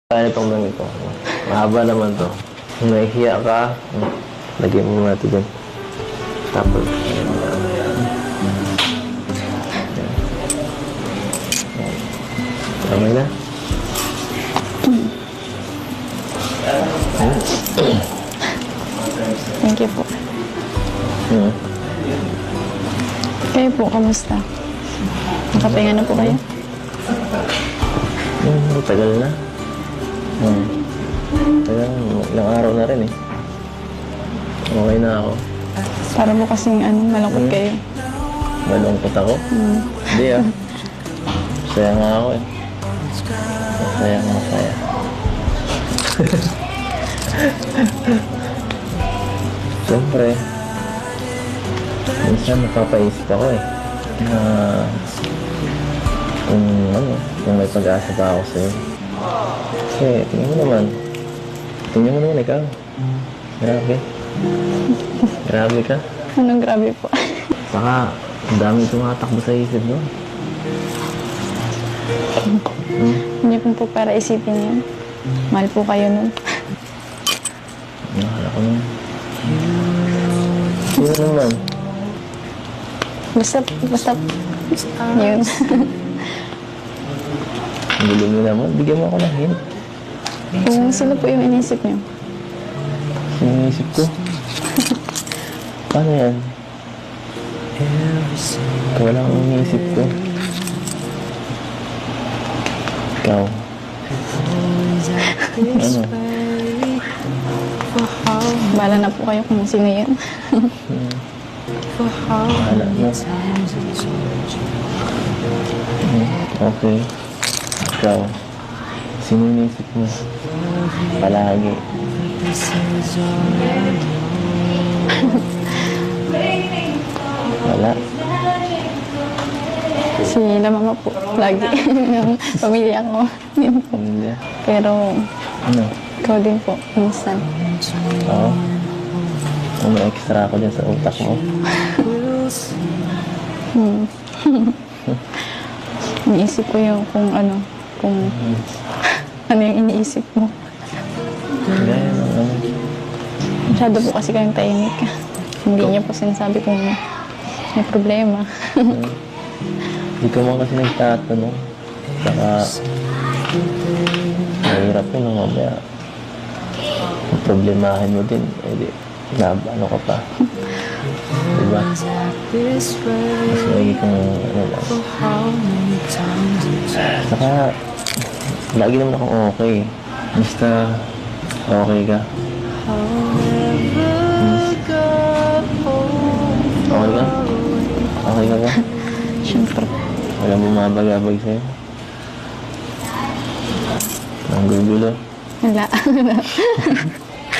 Kaya itong lang ito. Mahaba naman to. Kung nahihiya ka, lagay mo muna ito dyan. Tapos, tama na. Thank you po. Kayo po, kamusta? Nakapahinga na po kayo? Tagal na. Tagal, ilang araw na rin eh. Okay na ako. Para po kasing malungkot kayo. Malungkot ako? Hindi ah. Masaya nga ako eh. Masaya. Siyempre, minsan napapaisip ako eh. Na kung may pag-asa pa ako sa'yo. Kasi, tingnan mo naman ikaw. Grabe. Grabe ka. Anong grabe po? Saka, ang dami tumatakbo sa isip mo. Hindi po para isipin yun. Mahal po kayo nun. Mahal ako nun. Sino naman? Basta, yun. Ang gulo mo naman. Bigyan mo ako ng hint. Kung sino po yung inisip niyo? Sinisip ko. Paano yan? Ikaw lang ang inisip ko. Ikaw. Ano? Bahala na po kayo kung sino yun. Bahala mo. Okay. Ikaw. Sino inisip mo? Palagi. Wala. Si la mama po. Lagi. Yung pamilya ko. Yun po. Pamilya. Pero, Ano? ikaw din po. Minsan. Oo. May extra ako dyan sa utak mo. Iniisip ko yung kung ano yung iniisip mo. Gaya ng ano. Masyado po kasi kayong tahimik. Hindi niyo po sinasabi kung may problema. Hindi ko man kasi nagtatanong. Saka, mahirap yun na mamaya. Problemahin mo din. Eh di, ano ka pa. Diba? Mas lagi kang ano lang. Saka, lagi naman akong okay. Basta, okay ka. Okay ka? Okay ka ba? Siyempre. Walang bumabag-abag sa'yo? Ang gugulo. Wala.